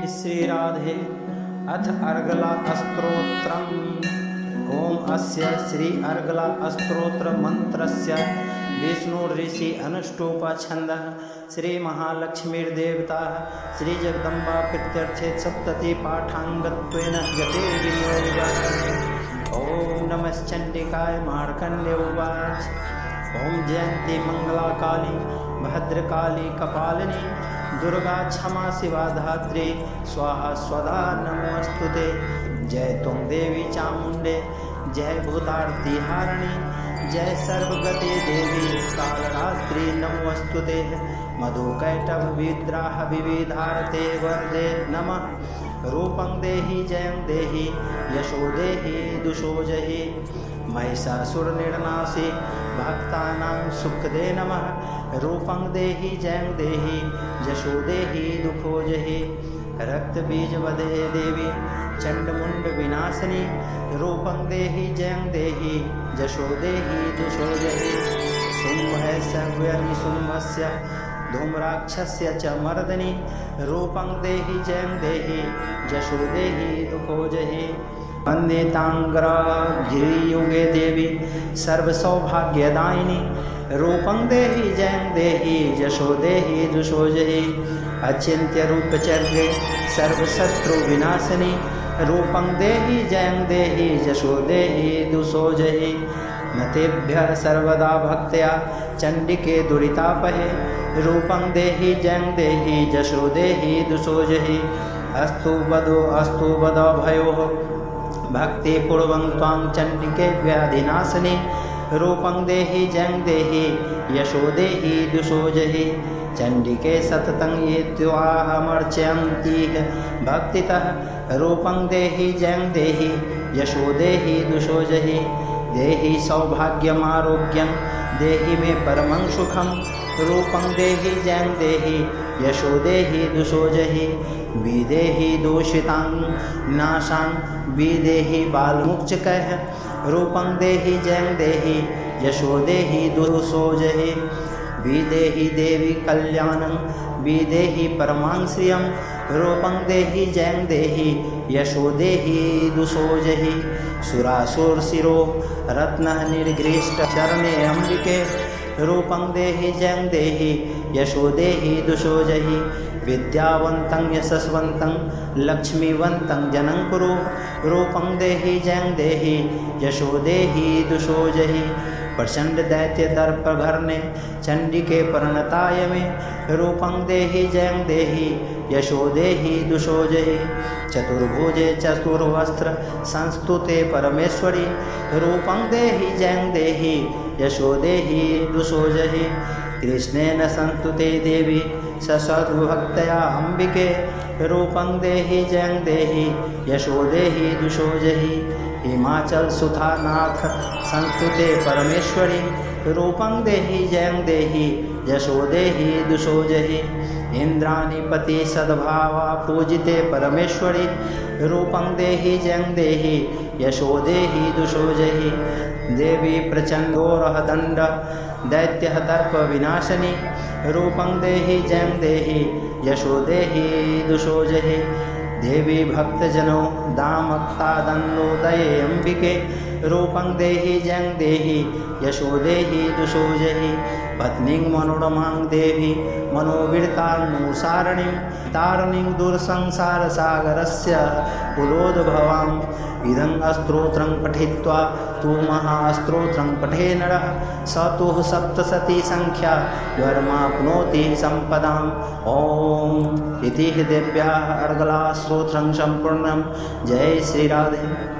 श्री राधे। अथ अर्गला स्तोत्रम्। ओम अस्य श्री अर्गला स्तोत्र मंत्रस्य विष्णु ऋषि अनुष्टुपछन्दः श्री महालक्ष्मीर्देवता श्री जगदम्बा प्रत्यर्थे सप्तति पाठांगत्वेन जते विनियोगः। ओम नमश्चंडिकाय मार्कण्डेय उवाच। ओम जयंती मंगला काली भद्रकाली कपालिनी दुर्गा क्षमा शिवा धात्री स्वाहा स्वधा नमोस्तुते। जय तुम देवी चामुंडे जय भूतार्ति हारिणी जय सर्वगते देवी कालरात्रि नमोस्तुते। मधुकैटभ विद्राह विविधारते वरदे नमः। रूपं देहि जयं देहि यशो देहि दुषो जहि। महिषासुरनिर्नाशि भक्तानां सुखदे नमः। रूपं देहि जयं देहि यशो देहि दुखो जहि। रक्त बीज वदे देवी चंडमुंड विनाशिनी रूपं देहि जयं देहि यशो देहि दुषो जहि। शुम्भस्य धूम्राक्षस्य च मर्दनी रूपं देहि जयं देहि यशो देहि दुखो जहि। वंदे तांग्रागिरियुगे देवी सर्वसौभाग्यदायिनी रूपं देहि जयं देहि यशो देहि दुषो जहि। अचिंत्य रूपचर्ये सर्वशत्रु विनाशिनी रूपं देहि जयं देहि यशो देहि दुषो जहि। नतेभ्यः सर्वदा भक्त्या चंडिके दुरितापहे रूपं देहि जयं देहि यशो देहि दुषो जहि। अस्तु वदो भयो भक्ति पूर्वं त्वां चंडिके व्याधिनाशिनी रूपं देहि जयं देहि यशो देहि दुषो जहि। चंडिके सततं ये त्वामर्चयन्ति भक्तितः रूपं देहि जयं देहि यशो देहि दुषो जहि। देहि सौभाग्यमारोग्यं देहि मे परमं सुखं रूपं देहि जयं देहि यशो देहि दुषो जहि। विदेहि दूषितां नाशां विदेहि बालमुच्चकः रूपं देहि जयं देहि यशो देहि दुषो जहि। विदेहि देवी कल्याणं विदेहि परमां श्रियं रूपं देहि जयं देहि यशो देहि दुषो जहि। सुरासुरशिरो रत्नः निर्घृष्ट चरणे अम्बिके रूपं देहि जयं देहि यशो देहि दुषो जहि। विद्यावन्तं यशस्वन्तं लक्ष्मीवन्तं जनं कुरु रूपं देहि जयं देहि यशो देहि दुषो जहि। प्रचंड दैत्य दर्पघर्णे चंडिके प्रणताय मे रूपं देहि जयं देहि यशो देहि दुषो जहि। चतुर्भुजे चतुर्वस्त्र संस्तुते परमेश्वरी रूपं देहि जयं देहि यशो देहि दुषो जहि। कृष्णेन संस्तुते देवी ससद्भक्तया अंबिके रूपं देहि जयं देहि यशो देहि दुषो जहि। हिमाचल सुधानाथ संस्तुते परमेश्वरी रूपं देहि जयं देहि यशो देहि दुषो जहि। इंद्राणीपति सद्भावा पूजिते परमेश्वरी रूपं देहि जयं देहि यशो देहि दुषो जहि। देवी प्रचंडोरहदंड दैत्य दर्प विनाशिनी रूपं देहि जयं देहि यशो देहि दुषो जहि। देवी भक्तजनों दामक्तादन्नोदये अंबिके रूपं देहि जयं देहि यशो देहि दुषो जहि। पत्नीं मनोरमां देवी मनोविरतान्नुसारणीं तारिणीं दुर्संसारसागरस्य कुलोद्भवाम्। इदं स्तोत्रं पठित्वा तु महास्तोत्रं पठे नरः स तु सप्तशती संख्या वर्माप्नोति संपदाम्। ओम इति देव्याः अर्गला स्तोत्रं सम्पूर्णं। जय श्री राधे।